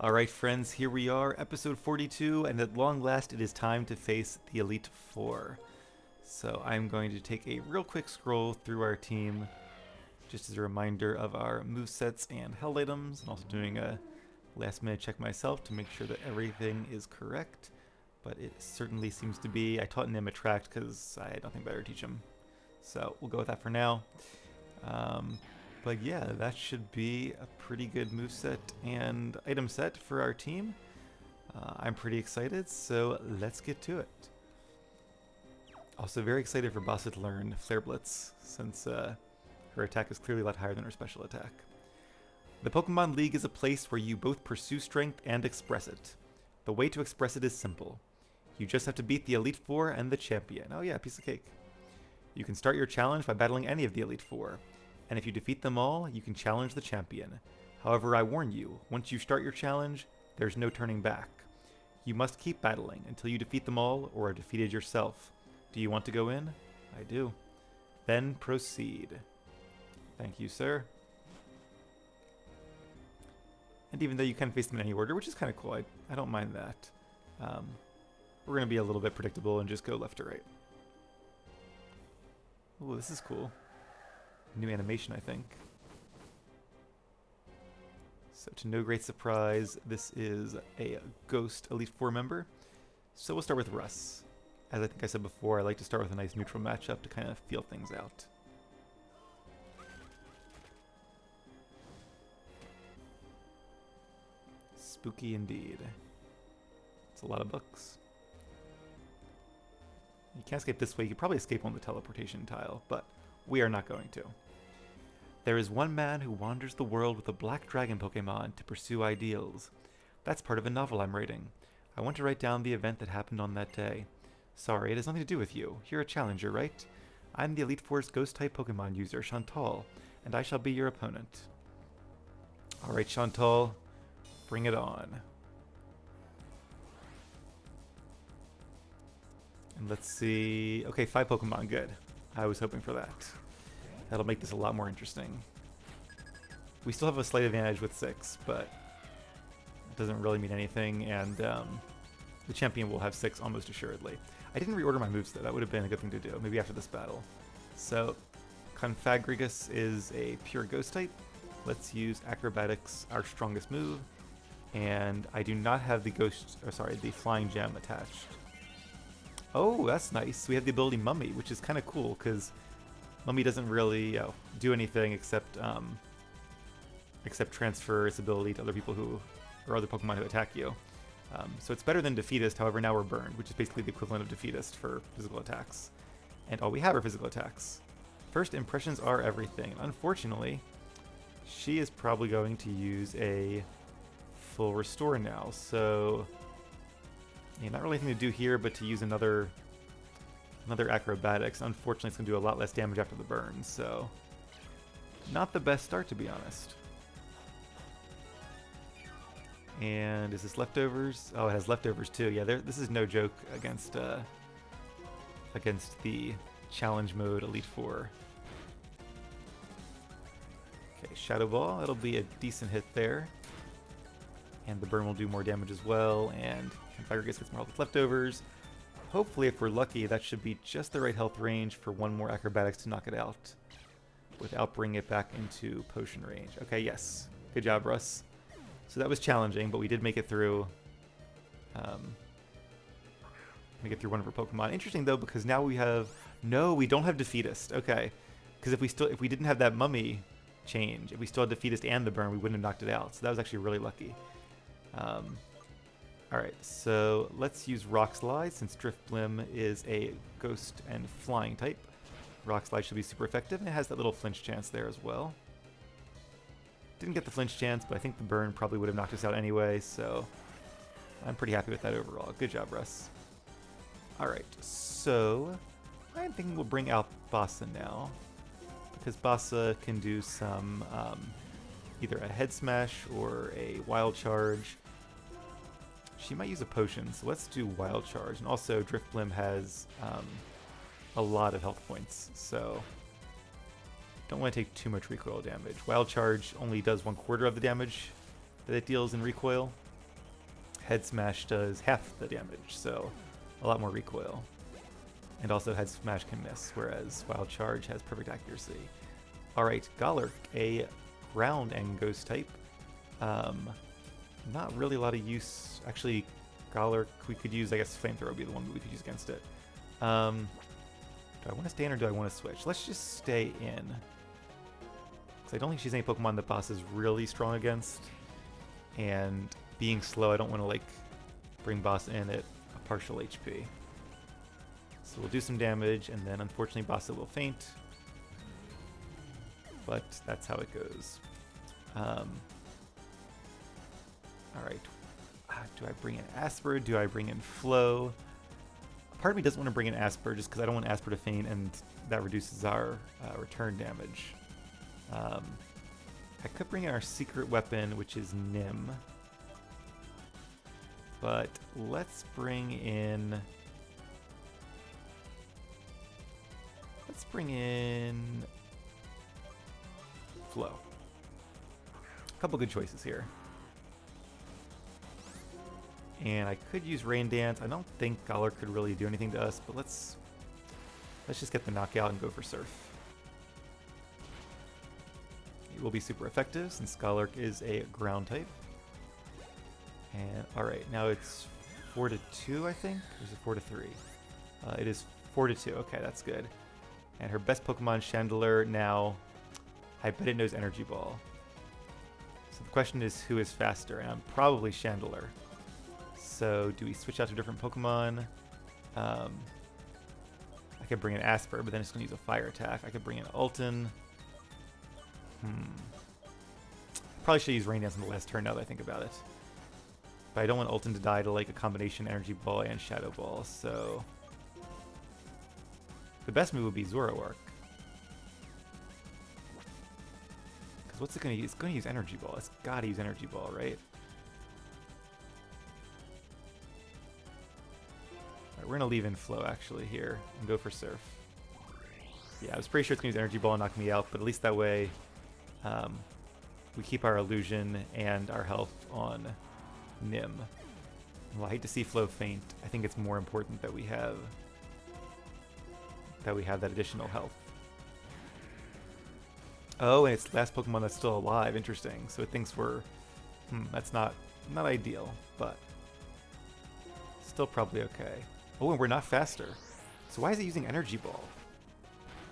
Alright friends, here we are, episode 42, and at long last it is time to face the Elite Four. So I'm going to take a real quick scroll through our team, just as a reminder of our movesets and held items, and also doing a last minute check myself to make sure that everything is correct. But it certainly seems to be. I taught Nim Attract because I had nothing better to teach him. So we'll go with that for now. But yeah, that should be a pretty good moveset and item set for our team. I'm pretty excited, so let's get to it. Also very excited for Bassa to learn Flare Blitz, since her attack is clearly a lot higher than her special attack. The Pokemon League is a place where you both pursue strength and express it. The way to express it is simple. You just have to beat the Elite Four and the champion. Oh yeah, piece of cake. You can start your challenge by battling any of the Elite Four, and if you defeat them all, you can challenge the champion. However, I warn you, once you start your challenge, there's no turning back. You must keep battling until you defeat them all or are defeated yourself. Do you want to go in? I do. Then proceed. Thank you, sir. And even though you can face them in any order, which is kind of cool, I don't mind that. We're going to be a little bit predictable and just go left to right. Ooh, this is cool. New animation, I think. So to no great surprise, this is a Ghost Elite Four member. So we'll start with Russ. As I think I said before, I like to start with a nice neutral matchup to kind of feel things out. Spooky indeed. It's a lot of books. You can't escape this way. You could probably escape on the teleportation tile, but we are not going to. There is one man who wanders the world with a black dragon Pokemon to pursue ideals. That's part of a novel I'm writing. I want to write down the event that happened on that day. Sorry, it has nothing to do with you. You're a challenger, right? I'm the Elite Four's Ghost-type Pokemon user, Chantal, and I shall be your opponent. Alright, Chantal, bring it on. And let's see... Okay, 5 Pokemon, good. I was hoping for that. That'll make this a lot more interesting. We still have a slight advantage with 6, but it doesn't really mean anything, and the champion will have 6 almost assuredly. I didn't reorder my moves though, that would have been a good thing to do, maybe after this battle. So, Confagrigus is a pure ghost type. Let's use Acrobatics, our strongest move, and I do not have the the Flying Gem attached. Oh, that's nice. We have the ability Mummy, which is kind of cool, because Mummy doesn't really do anything except transfer its ability to other people or other Pokemon who attack you. So it's better than Defeatist, however now we're burned, which is basically the equivalent of Defeatist for physical attacks. And all we have are physical attacks. First impressions are everything. Unfortunately, she is probably going to use a full restore now, so yeah, not really anything to do here but to use another Acrobatics. Unfortunately, it's going to do a lot less damage after the burn, so not the best start, to be honest. And is this leftovers? Oh, it has leftovers too. Yeah, this is no joke against the challenge mode Elite Four. Okay, Shadow Ball. That'll be a decent hit there. And the burn will do more damage as well, and Confagrigus gets more health with leftovers. Hopefully, if we're lucky, that should be just the right health range for one more Acrobatics to knock it out without bringing it back into potion range. Okay, yes. Good job, Russ. So that was challenging, but we did make it through one of our Pokemon. Interesting, though, because now we have... No, we don't have Defeatist. Okay. Because if we didn't have that Mummy change, if we still had Defeatist and the burn, we wouldn't have knocked it out. So that was actually really lucky. Alright, so let's use Rock Slide, since Drifblim is a ghost and flying type. Rock Slide should be super effective, and it has that little flinch chance there as well. Didn't get the flinch chance, but I think the burn probably would have knocked us out anyway, so I'm pretty happy with that overall. Good job, Russ. Alright, so I'm thinking we'll bring out Bassa now, because Bassa can do some either a Head Smash or a Wild Charge. She might use a potion, so let's do Wild Charge. And also, Drifblim has a lot of health points, so don't want to take too much recoil damage. Wild Charge only does 1/4 of the damage that it deals in recoil, Head Smash does half the damage, so a lot more recoil. And also Head Smash can miss, whereas Wild Charge has perfect accuracy. Alright, Golurk, a ground and ghost type. Not really a lot of use. Actually, Golurk, we could use, I guess Flamethrower would be the one that we could use against it. Do I want to stay in or do I want to switch? Let's just stay in. Because I don't think she's any Pokemon that boss is really strong against. And being slow, I don't want to like bring boss in at a partial HP. So we'll do some damage, and then unfortunately Bossa will faint. But that's how it goes. Alright. Do I bring in Asper? Do I bring in Flow? Part of me doesn't want to bring in Asper just because I don't want Asper to faint, and that reduces our return damage. I could bring in our secret weapon, which is Nim. But let's bring in... Flow. A couple good choices here. And I could use Rain Dance. I don't think Golurk could really do anything to us, but let's just get the knockout and go for Surf. It will be super effective since Golurk is a ground type. And alright, now it's 4-2, I think? Or is it 4-3? It is 4-2. Okay, that's good. And her best Pokemon, Chandelure, now I bet it knows Energy Ball. So the question is, who is faster? And I'm probably Chandelure. So do we switch out to different Pokemon? I could bring in Asper, but then it's going to use a fire attack. I could bring in Alton. Probably should use Rain Dance in the last turn now that I think about it. But I don't want Alton to die to like a combination Energy Ball and Shadow Ball, so... The best move would be Zoroark. Because what's it going to use? It's going to use Energy Ball. It's got to use Energy Ball, right? Alright, we're going to leave in Flow, actually, here, and go for Surf. Yeah, I was pretty sure it's going to use Energy Ball and knock me out, but at least that way we keep our Illusion and our health on Nim. Well, I hate to see Flow faint. I think it's more important that we have that additional health. Oh, and it's the last Pokemon that's still alive. Interesting. So it thinks we're... that's not ideal, but still probably okay. Oh, and we're not faster. So why is it using Energy Ball?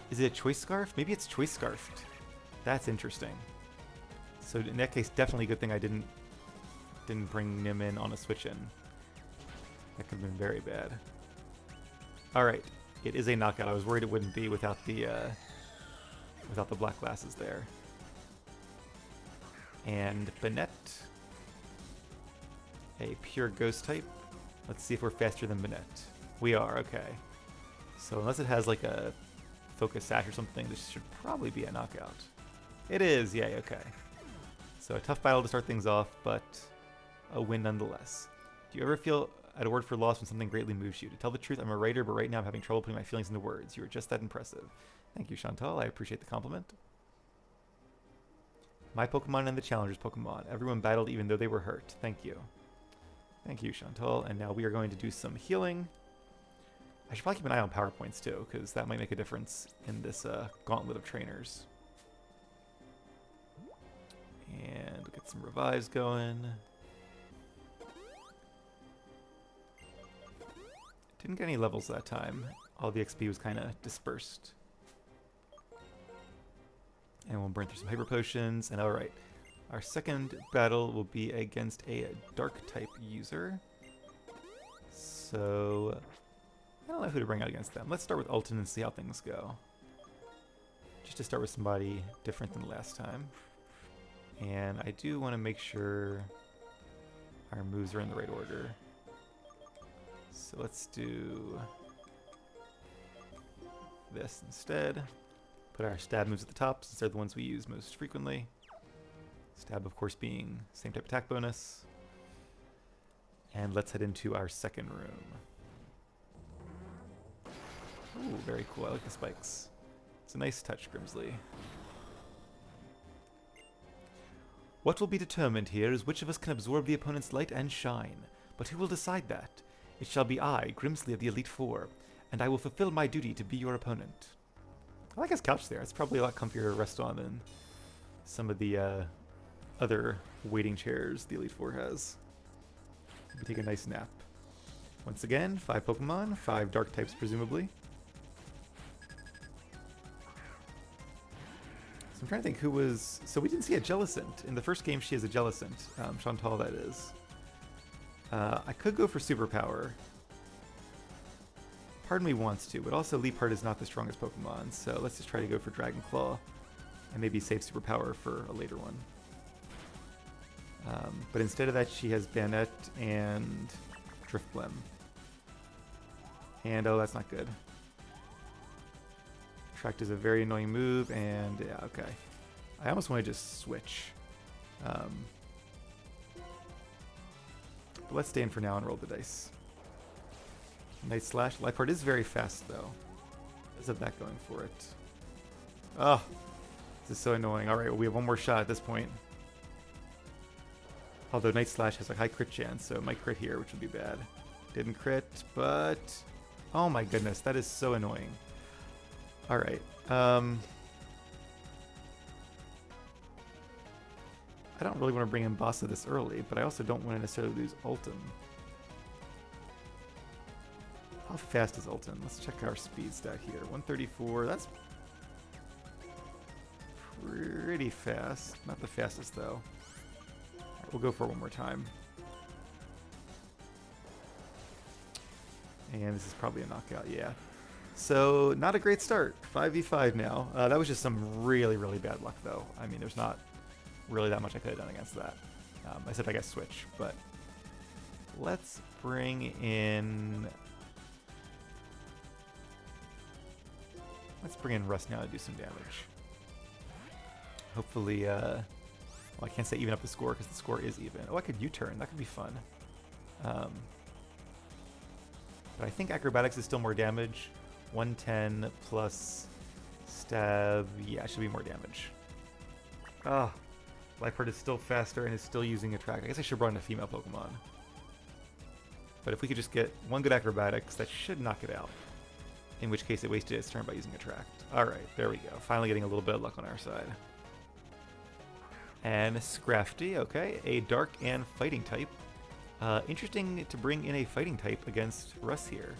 Is it a Choice Scarf? Maybe it's Choice Scarfed. That's interesting. So in that case, definitely a good thing I didn't bring Nim in on a switch in. That could have been very bad. Alright. It is a knockout. I was worried it wouldn't be without the black glasses there. And Banette, a pure ghost type. Let's see if we're faster than Banette. We are, okay. So unless it has like a Focus Sash or something, this should probably be a knockout. It is, yay, okay. So a tough battle to start things off, but a win nonetheless. Do you ever feel at a word for loss when something greatly moves you? To tell the truth, I'm a writer, but right now I'm having trouble putting my feelings into words. You are just that impressive. Thank you, Chantal. I appreciate the compliment. My Pokemon and the Challenger's Pokemon. Everyone battled even though they were hurt. Thank you. Thank you, Chantal. And now we are going to do some healing. I should probably keep an eye on PowerPoints too, because that might make a difference in this gauntlet of trainers. And we'll get some revives going. Didn't get any levels that time. All the XP was kind of dispersed. And we'll burn through some Hyper Potions. And alright, our second battle will be against a Dark type user. So, I don't know who to bring out against them. Let's start with Alton and see how things go. Just to start with somebody different than last time. And I do want to make sure our moves are in the right order. So let's do this instead. Put our stab moves at the top since they're the ones we use most frequently. Stab, of course, being same type attack bonus. And let's head into our second room. Ooh, very cool. I like the spikes. It's a nice touch, Grimsley. What will be determined here is which of us can absorb the opponent's light and shine. But who will decide that? It shall be I, Grimsley of the Elite Four, and I will fulfill my duty to be your opponent. I like his couch there. It's probably a lot comfier to rest on than some of the other waiting chairs the Elite Four has. We take a nice nap. Once again, 5 Pokemon, 5 dark types presumably. So I'm trying to think who was... So we didn't see a Jellicent. In the first game she has a Jellicent. Chantal, that is. I could go for Superpower. Part of me wants to, but also Leapard is not the strongest Pokemon, so let's just try to go for Dragon Claw and maybe save Superpower for a later one. But instead of that, she has Banette and Drifblim. And oh, that's not good. Attract is a very annoying move, and yeah, okay. I almost want to just switch. But let's stay in for now and roll the dice. Night Slash. Leopard is very fast, though. Does have that going for it. Oh, this is so annoying. Alright, well, we have one more shot at this point. Although Night Slash has a high crit chance, so it might crit here, which would be bad. Didn't crit, but... Oh my goodness, that is so annoying. Alright. I don't really want to bring in Bossa this early, but I also don't want to necessarily lose Ultim. How fast is Ultim? Let's check our speed stat here. 134, that's pretty fast. Not the fastest, though. Right, we'll go for it one more time. And this is probably a knockout, yeah. So, not a great start. 5v5 now. That was just some really, really bad luck, though. I mean, there's not really that much I could have done against that. I said I guess switch, but let's bring in... Let's bring in Rust now to do some damage. Hopefully, well, I can't say even up the score because the score is even. Oh, I could U-turn. That could be fun. But I think Acrobatics is still more damage. 110 plus Stab. Yeah, it should be more damage. Ah, Leopard is still faster and is still using Attract. I guess I should have brought in a female Pokemon. But if we could just get one good Acrobatics, that should knock it out. In which case it wasted its turn by using Attract. Alright, there we go. Finally getting a little bit of luck on our side. And Scrafty, okay. A Dark and Fighting type. Interesting to bring in a Fighting type against Russ here.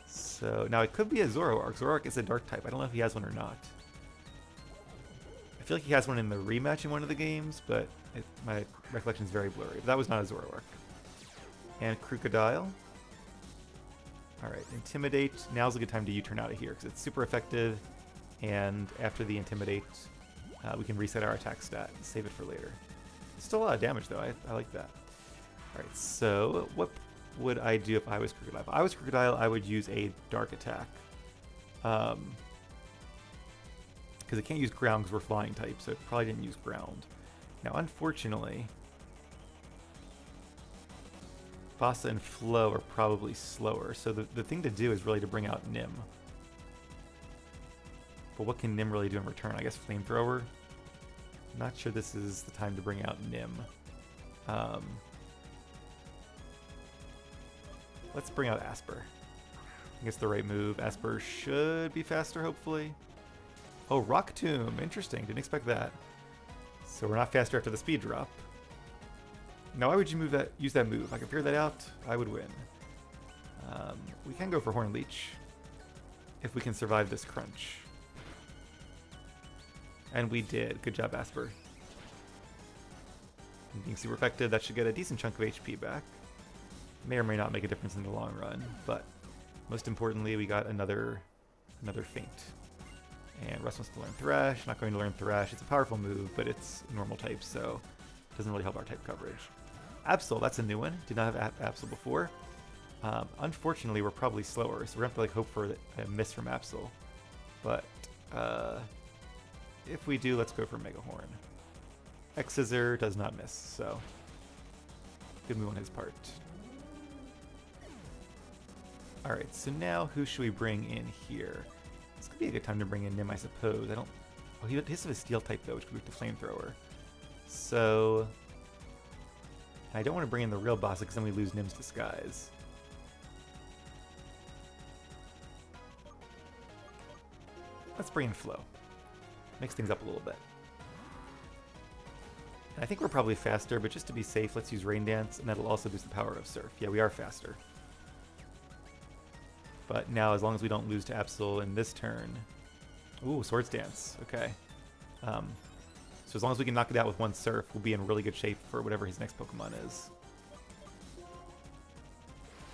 So, now it could be a Zoroark. Zoroark is a Dark type. I don't know if he has one or not. I feel like he has one in the rematch in one of the games, but my recollection is very blurry. But that was not a Zoroark. And Krookodile. Alright, Intimidate. Now's a good time to U-turn out of here because it's super effective. And after the Intimidate, we can reset our attack stat and save it for later. It's still a lot of damage though, I like that. Alright, so what would I do if I was Krookodile? If I was Krookodile, I would use a Dark Attack. Because it can't use Ground because we're Flying type, so it probably didn't use Ground. Now, unfortunately, Bossa and Flow are probably slower, so the thing to do is really to bring out Nim. But what can Nim really do in return? I guess Flamethrower? Not sure this is the time to bring out Nim. Let's bring out Asper. I guess the right move. Asper should be faster, hopefully. Oh, Rock Tomb. Interesting. Didn't expect that. So we're not faster after the speed drop. Now, why would you use that move? If I could figure that out, I would win. We can go for Horn Leech if we can survive this crunch. And we did. Good job, Asper. Being super effective, that should get a decent chunk of HP back. May or may not make a difference in the long run, but most importantly, we got another feint. And Russ wants to learn Thrash. Not going to learn Thrash. It's a powerful move, but it's normal type, so it doesn't really help our type coverage. Absol, that's a new one. Did not have Absol before. Unfortunately, we're probably slower, so we're going to have to hope for a miss from Absol. But if we do, let's go for Mega Horn. X-Scissor does not miss, so good move on his part. Alright, so now who should we bring in here? This could be a good time to bring in Nim, I suppose. Oh, he does have a Steel type, though, which could be the Flamethrower. So, I don't want to bring in the real boss because then we lose Nim's disguise. Let's bring in Flow. Mix things up a little bit. And I think we're probably faster, but just to be safe, let's use Rain Dance, and that'll also boost the power of Surf. Yeah, we are faster. But now, as long as we don't lose to Absol in this turn... Ooh, Swords Dance. Okay. So as long as we can knock it out with one Surf, we'll be in really good shape for whatever his next Pokemon is.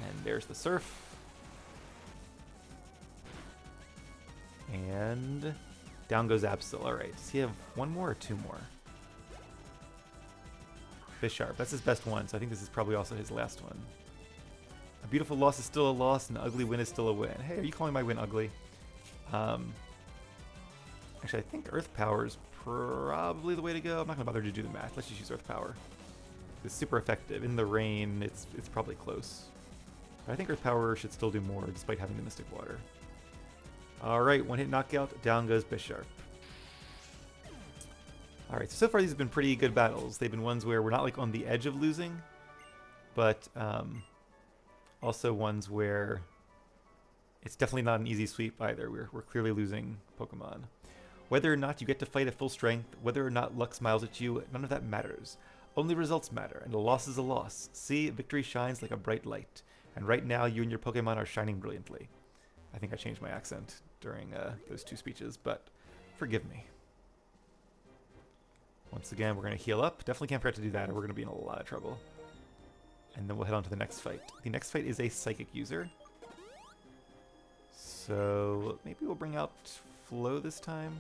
And there's the Surf. And down goes Absol. Alright, does he have one more or two more? Bisharp. That's his best one, so I think this is probably also his last one. A beautiful loss is still a loss, and an ugly win is still a win. Hey, are you calling my win ugly? Actually, I think Earth Power is probably the way to go. I'm not going to bother to do the math. Let's just use Earth Power. It's super effective. In the rain, it's probably close. But I think Earth Power should still do more, despite having the Mystic Water. Alright, one hit knockout, down goes Bisharp. Alright, so far these have been pretty good battles. They've been ones where we're not like on the edge of losing, but also ones where it's definitely not an easy sweep either. We're clearly losing Pokemon. Whether or not you get to fight at full strength, whether or not luck smiles at you, none of that matters. Only results matter, and a loss is a loss. See, victory shines like a bright light, and right now you and your Pokemon are shining brilliantly. I think I changed my accent during those two speeches, but forgive me. Once again, we're going to heal up. Definitely can't forget to do that, or we're going to be in a lot of trouble. And then we'll head on to the next fight. The next fight is a Psychic user. So maybe we'll bring out Flow this time.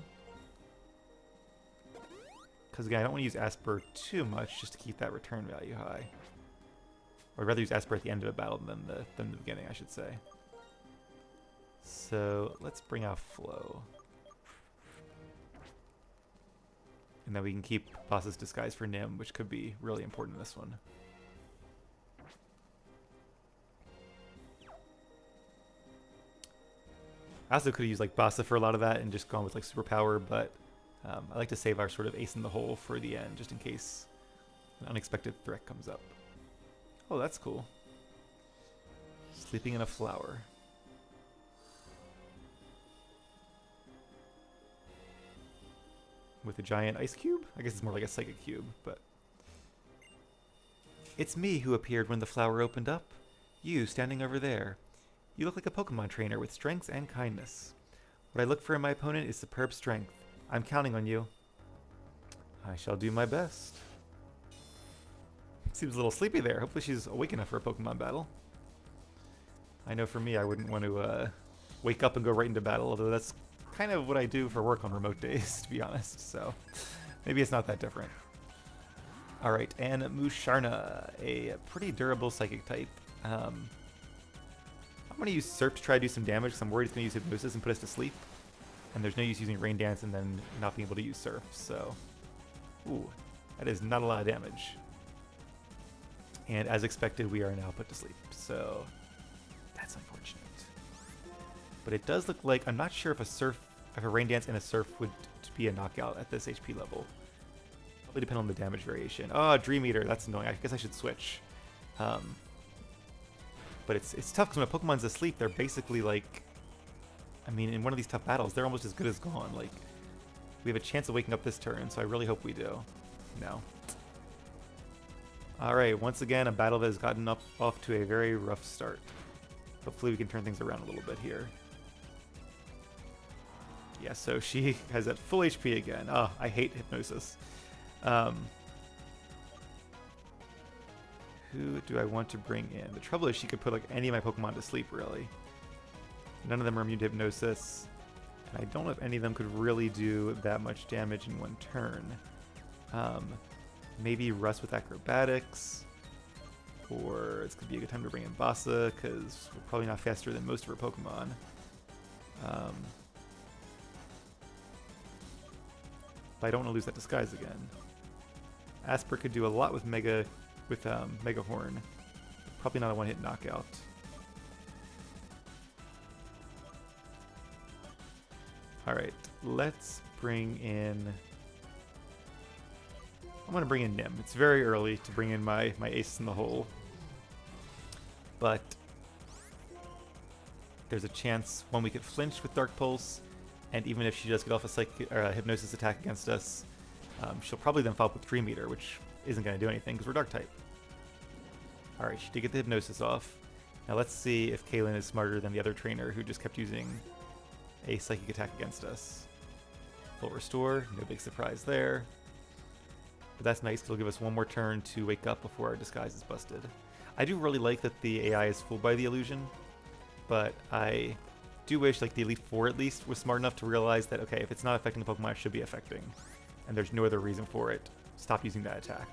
Because again, I don't want to use Asper too much, just to keep that return value high. Or I'd rather use Asper at the end of a battle than the beginning, I should say. So let's bring out Flow. And then we can keep Boss's Disguise for Nim, which could be really important in this one. I also could have used like Bassa for a lot of that and just gone with like Superpower, but I like to save our sort of ace in the hole for the end, just in case an unexpected threat comes up. Oh, that's cool. Sleeping in a flower. With a giant ice cube? I guess it's more like a psychic cube, but... It's me who appeared when the flower opened up. You, standing over there. You look like a Pokemon trainer with strengths and kindness. What I look for in my opponent is superb strength. I'm counting on you. I shall do my best. Seems a little sleepy there. Hopefully she's awake enough for a Pokemon battle. I know for me, I wouldn't want to wake up and go right into battle, although that's kind of what I do for work on remote days, to be honest, so maybe it's not that different. Alright, and Musharna, a pretty durable Psychic type. I'm going to use Surf to try to do some damage, because I'm worried it's going to use Hypnosis and put us to sleep. And there's no use using Rain Dance and then not being able to use Surf, so... Ooh, that is not a lot of damage. And as expected, we are now put to sleep, so that's unfortunate. But it does look like, I'm not sure if a Rain Dance and a Surf would be a knockout at this HP level. Probably depend on the damage variation. Oh, Dream Eater, that's annoying. I guess I should switch. But it's tough because when a Pokemon's asleep, they're basically like, I mean, in one of these tough battles, they're almost as good as gone. Like, we have a chance of waking up this turn, so I really hope we do. No. Alright, once again, a battle that has gotten off to a very rough start. Hopefully we can turn things around a little bit here. Yeah, so she has that full HP again. Oh, I hate Hypnosis. Who do I want to bring in? The trouble is she could put like any of my Pokemon to sleep, really. None of them are immune to Hypnosis. And I don't know if any of them could really do that much damage in one turn. Maybe Russ with Acrobatics. Or it's going to be a good time to bring in Bassa, because we're probably not faster than most of her Pokemon. But I don't want to lose that Disguise again. Asper could do a lot with Mega Horn. Probably not a one-hit knockout. Alright, let's bring in I'm going to bring in Nim. It's very early to bring in my ace in the hole. But there's a chance one we could flinch with Dark Pulse, and even if she does get off a Psychic or a Hypnosis attack against us, she'll probably then follow up with Dream Eater, which isn't going to do anything because we're Dark type. Alright, she did get the Hypnosis off. Now let's see if Kaylin is smarter than the other trainer who just kept using a Psychic attack against us. Full Restore, no big surprise there. But that's nice because it'll give us one more turn to wake up before our disguise is busted. I do really like that the AI is fooled by the illusion, but I do wish like the Elite Four at least was smart enough to realize that, okay, if it's not affecting the Pokemon it should be affecting, and there's no other reason for it, stop using that attack.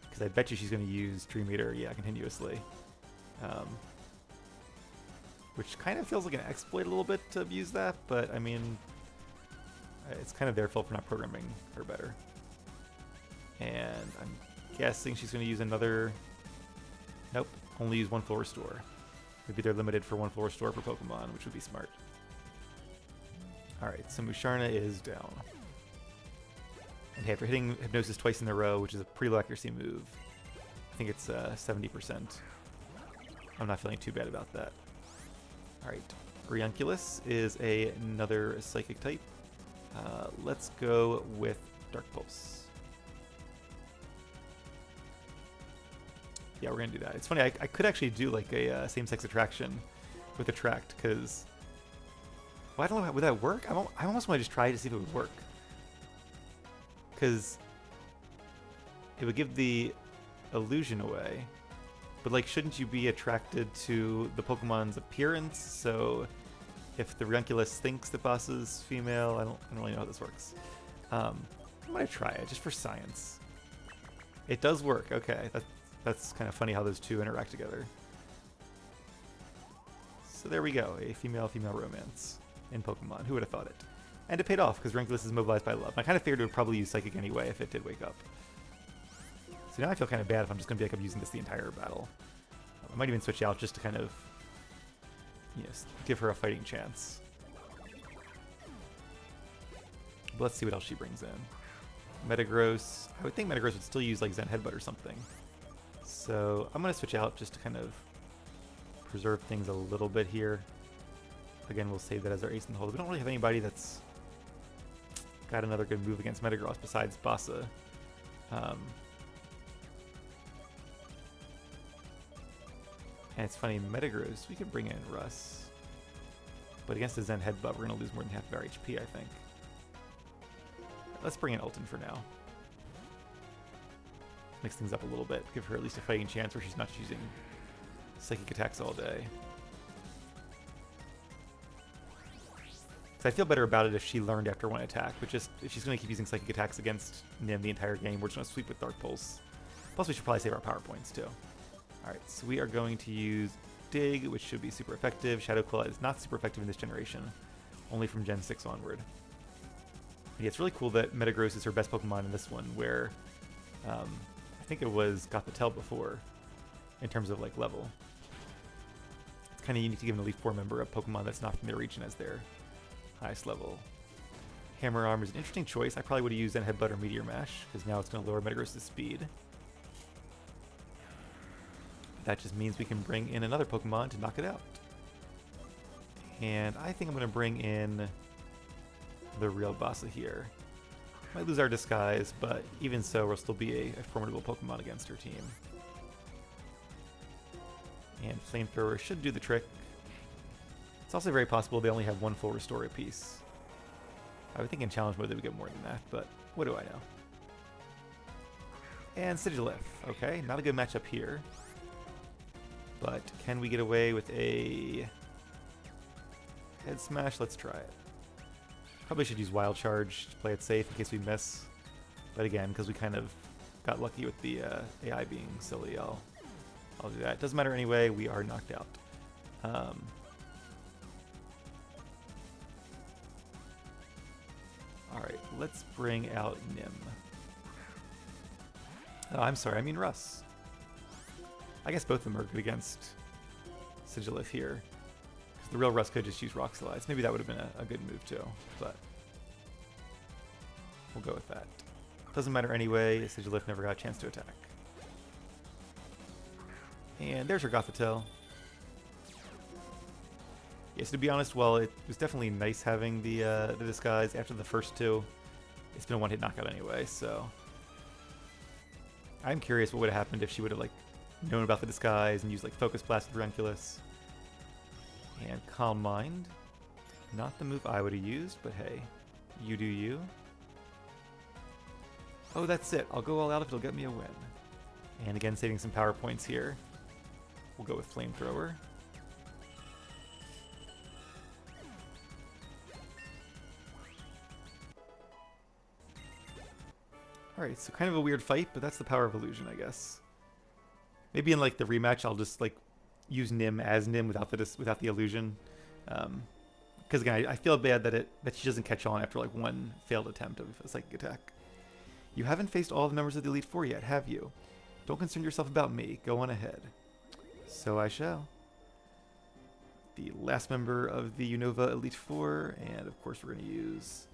Because I bet you she's going to use Dream Eater, yeah, continuously. Which kind of feels like an exploit a little bit to abuse that, but I mean, it's kind of their fault for not programming her better. And I'm guessing she's going to use another... Nope, only use one full restore. Maybe they're limited for one full restore per Pokemon, which would be smart. Alright, so Musharna is down. And hey, after hitting Hypnosis twice in a row, which is a pretty low accuracy move, I think it's 70%. I'm not feeling too bad about that. Alright, Ranunculus is another Psychic type. Let's go with Dark Pulse. Yeah, we're going to do that. It's funny, I could actually do like a same-sex attraction with Attract, because... Well, I don't know, would that work? I almost want to just try to see if it would work. Because it would give the illusion away. But like, shouldn't you be attracted to the Pokemon's appearance? So if the Ranunculus thinks the boss is female, I don't really know how this works. I'm going to try it, just for science. It does work, okay. That's kind of funny how those two interact together. So there we go, a female-female romance in Pokemon. Who would have thought it? And it paid off, because Ranunculus is mobilized by love. I kind of figured it would probably use Psychic anyway if it did wake up. So now I feel kind of bad if I'm just going to be like, I'm using this the entire battle. I might even switch out just to kind of, give her a fighting chance. But let's see what else she brings in. Metagross. I would think Metagross would still use like Zen Headbutt or something. So I'm going to switch out just to kind of preserve things a little bit here. Again, we'll save that as our ace in the hole. We don't really have anybody that's got another good move against Metagross besides Bassa. And it's funny, Metagross, we could bring in Russ. But against the Zen Headbutt, we're going to lose more than half of our HP, I think. Let's bring in Alton for now. Mix things up a little bit. Give her at least a fighting chance where she's not using Psychic attacks all day. Because I feel better about it if she learned after one attack, but just if she's going to keep using Psychic attacks against Nim the entire game, we're just going to sweep with Dark Pulse. Plus, we should probably save our power points, too. Alright, so we are going to use Dig, which should be super effective. Shadow Claw is not super effective in this generation, only from Gen 6 onward. Yeah, it's really cool that Metagross is her best Pokemon in this one, where I think it was Gothitelle before, in terms of like level. It's kind of unique to give an Elite Four member a Pokemon that's not from their region as their highest level. Hammer Arm is an interesting choice. I probably would have used Zen Headbutt or Meteor Mash, because now it's going to lower Metagross's speed. That just means we can bring in another Pokemon to knock it out. And I think I'm going to bring in the real Bassa here. Might lose our disguise, but even so, we'll still be a formidable Pokemon against her team. And Flamethrower should do the trick. It's also very possible they only have one full restore apiece. I would think in challenge mode they would get more than that, but what do I know? And Sigilyph. Okay, not a good matchup here. But can we get away with a Head Smash? Let's try it. Probably should use Wild Charge to play it safe in case we miss. But again, because we kind of got lucky with the AI being silly, I'll do that. Doesn't matter anyway, we are knocked out. Alright, let's bring out Nim. Oh, I'm sorry, I mean Russ. I guess both of them are good against Sigilyph here. Because the real Russ could just use Rock Slides. Maybe that would have been a good move too, but we'll go with that. Doesn't matter anyway. Sigilith never got a chance to attack. And there's her Gothitelle. Yes, to be honest, well, it was definitely nice having the disguise after the first two. It's been a one-hit knockout anyway, so I'm curious what would have happened if she would have like known about the disguise and used like Focus Blast with Ranculus. And Calm Mind. Not the move I would have used, but hey, you do you. Oh, that's it. I'll go all out if it'll get me a win. And again, saving some power points here. We'll go with Flamethrower. Alright, so kind of a weird fight, but that's the power of illusion, I guess. Maybe in like the rematch, I'll just like use Nim as Nim without the illusion. Because again, I feel bad that she doesn't catch on after like one failed attempt of a psychic attack. You haven't faced all the members of the Elite Four yet, have you? Don't concern yourself about me. Go on ahead. So I shall. The last member of the Unova Elite Four, and of course we're going to use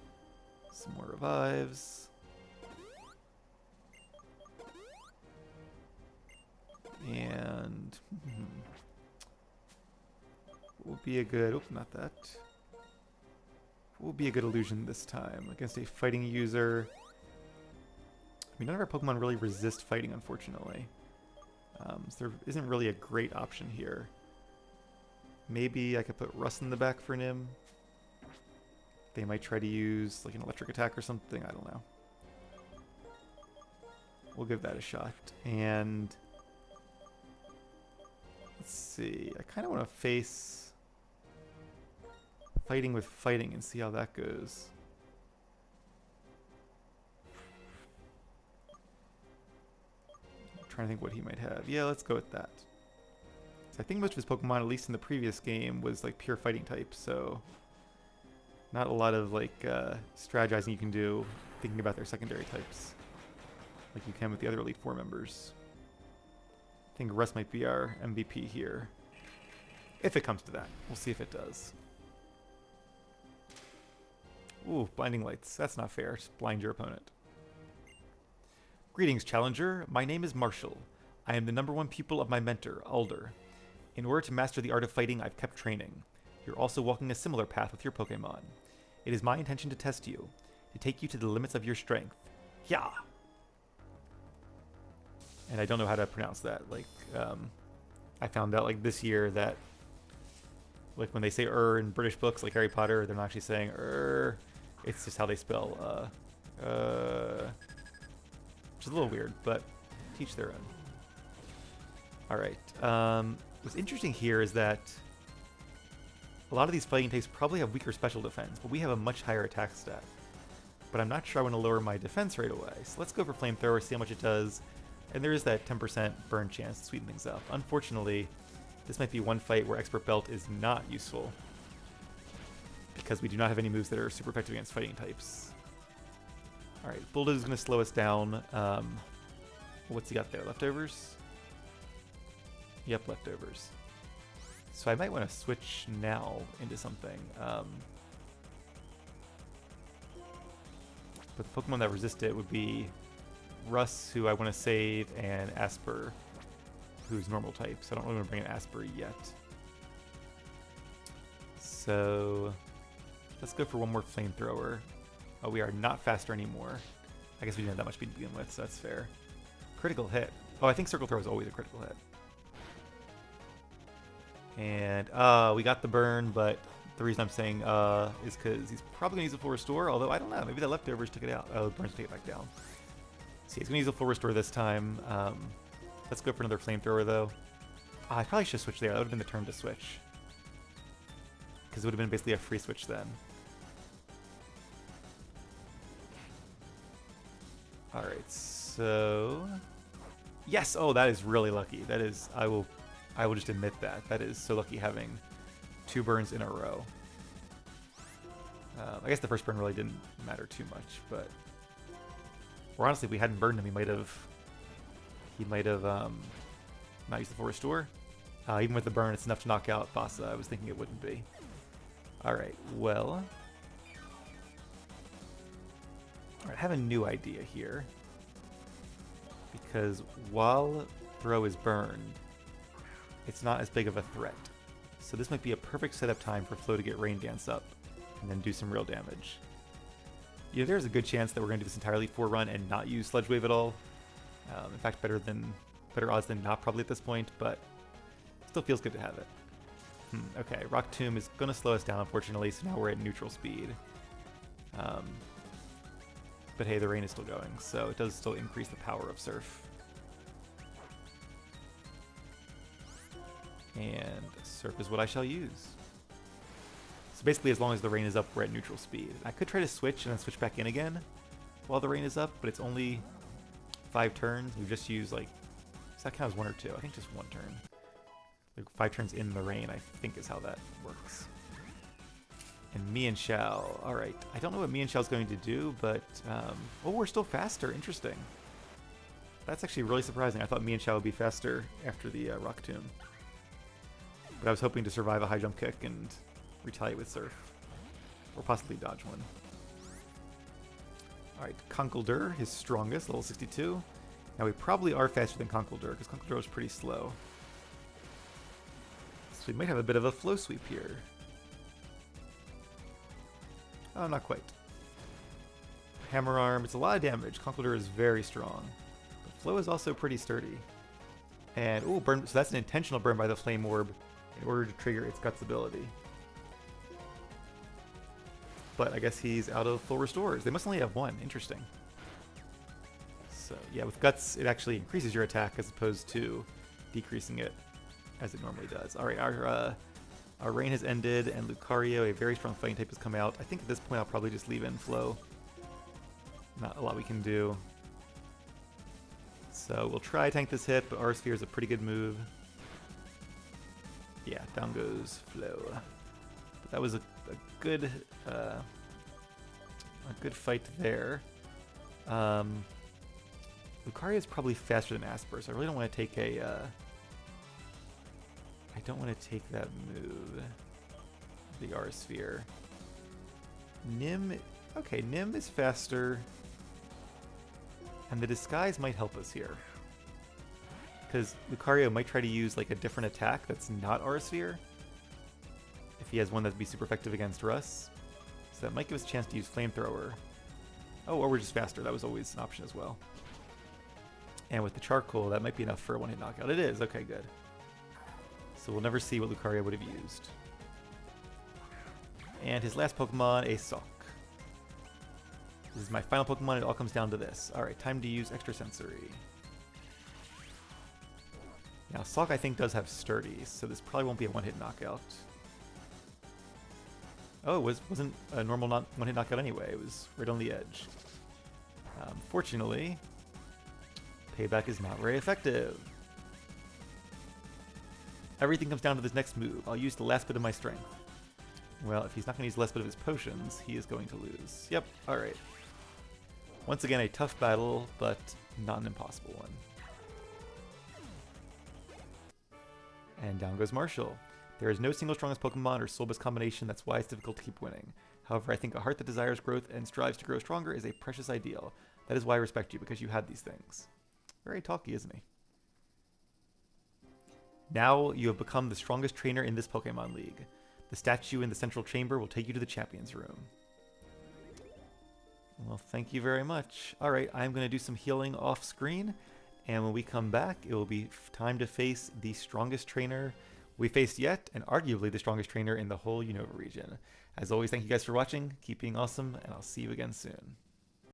some more revives. And what will be a good, oops, not that. What will be a good illusion this time against a fighting user? I mean, none of our Pokemon really resist fighting, unfortunately. So there isn't really a great option here. Maybe I could put Russ in the back for Nim. They might try to use like an electric attack or something, I don't know. We'll give that a shot. And let's see, I kind of want to face fighting with fighting and see how that goes. I'm trying to think what he might have. Yeah, let's go with that. So I think most of his Pokemon, at least in the previous game, was like pure fighting type, so not a lot of like strategizing you can do thinking about their secondary types like you can with the other Elite Four members. I think Russ might be our MVP here. If it comes to that. We'll see if it does. Ooh, Blinding Lights. That's not fair. Just blind your opponent. Greetings, Challenger. My name is Marshall. I am the #1 pupil of my mentor, Alder. In order to master the art of fighting, I've kept training. You're also walking a similar path with your Pokemon. It is my intention to test you, to take you to the limits of your strength. Yeah! And I don't know how to pronounce that. Like, I found out like this year that like when they say in British books like Harry Potter, they're not actually saying it's just how they spell which is a little weird, but teach their own. Alright, what's interesting here is that a lot of these fighting types probably have weaker special defense, but we have a much higher attack stat. But I'm not sure I want to lower my defense right away, so let's go for Flamethrower, see how much it does. And there is that 10% burn chance to sweeten things up. Unfortunately, this might be one fight where Expert Belt is not useful, because we do not have any moves that are super effective against fighting types. Alright, Bulldoze is going to slow us down. What's he got there? Leftovers? Yep, leftovers. So I might want to switch now into something. But the Pokemon that resist it would be Russ, who I want to save, and Asper, who's normal type. So I don't really want to bring in Asper yet. So let's go for one more Flamethrower. Oh, we are not faster anymore. I guess we didn't have that much speed to begin with, so that's fair. Critical hit. Oh, I think Circle Throw is always a critical hit. And we got the burn, but the reason I'm saying is because he's probably going to use a full restore, although I don't know. Maybe the leftovers took it out. Oh, the burns take it back down. So he's going to use a full restore this time. Let's go for another Flamethrower, though. I probably should switch there. That would have been the turn to switch, because it would have been basically a free switch then. Alright, so yes! Oh, that is really lucky. That is, I will just admit that. That is so lucky having 2 burns in a row. I guess the first burn really didn't matter too much, but or honestly, if we hadn't burned him, he might have not used the full restore. Even with the burn, it's enough to knock out Bassa. I was thinking it wouldn't be. Alright, well, Alright, I have a new idea here. Because while Throw is burned, it's not as big of a threat. So this might be a perfect setup time for Flo to get Rain Dance up and then do some real damage. Yeah, there's a good chance that we're going to do this entire Elite Four run and not use Sludge Wave at all. In fact, better odds than not probably at this point, but still feels good to have it. Okay, Rock Tomb is going to slow us down, unfortunately, so now we're at neutral speed. But hey, the rain is still going, so it does still increase the power of Surf. And Surf is what I shall use. So basically, as long as the rain is up, we're at neutral speed. I could try to switch and then switch back in again while the rain is up, but it's only 5 turns. We've just used, like, does that count as 1 or 2? I think just 1 turn. Like 5 turns in the rain, I think is how that works. And Mian Xiao. Alright, I don't know what Mian Xiao's going to do, but... oh, we're still faster. Interesting. That's actually really surprising. I thought Mian Xiao would be faster after the Rock Tomb. But I was hoping to survive a high jump kick and retaliate with Surf. Or possibly dodge one. Alright, Conkeldurr, his strongest, level 62. Now we probably are faster than Conkeldurr, because Conkeldurr was pretty slow. So we might have a bit of a flow sweep here. Oh, not quite. Hammer Arm, it's a lot of damage. Conkeldurr is very strong. But Flow is also pretty sturdy. And, ooh, burn, so that's an intentional burn by the Flame Orb in order to trigger its Guts ability. But I guess he's out of full restores. They must only have 1. Interesting. So, yeah, with Guts, it actually increases your attack as opposed to decreasing it as it normally does. Alright, our rain has ended, and Lucario, a very strong fighting type, has come out. I think at this point I'll probably just leave in Flow. Not a lot we can do. So we'll try tank this hit, but Aura Sphere is a pretty good move. Yeah, down goes Flow. But that was a good fight there. Lucario is probably faster than Asper, so I really don't want to take a... I don't want to take that move. The Aura Sphere. Nim... Okay, Nim is faster. And the Disguise might help us here. Because Lucario might try to use like a different attack that's not Aura Sphere. If he has one that'd be super effective against Russ. So that might give us a chance to use Flamethrower. Oh, or we're just faster. That was always an option as well. And with the Charcoal, that might be enough for a one-hit knockout. It is. Okay, good. So we'll never see what Lucario would have used. And his last Pokemon, a Sawk. This is my final Pokemon. It all comes down to this. Alright, time to use Extrasensory. Now, Sawk I think does have Sturdy, so this probably won't be a one-hit knockout. Oh, it wasn't a normal one-hit knockout anyway. It was right on the edge. Fortunately, Payback is not very effective. Everything comes down to this next move. I'll use the last bit of my strength. Well, if he's not going to use the last bit of his potions, he is going to lose. Yep, alright. Once again, a tough battle, but not an impossible one. And down goes Marshall. There is no single strongest Pokemon or soul-based combination that's why it's difficult to keep winning. However, I think a heart that desires growth and strives to grow stronger is a precious ideal. That is why I respect you, because you had these things. Very talky, isn't he? Now you have become the strongest trainer in this Pokemon League. The statue in the central chamber will take you to the Champions Room. Well, thank you very much. Alright, I'm going to do some healing off screen, and when we come back, it will be time to face the strongest trainer we faced yet, and arguably the strongest trainer in the whole Unova region. As always, thank you guys for watching, keep being awesome, and I'll see you again soon.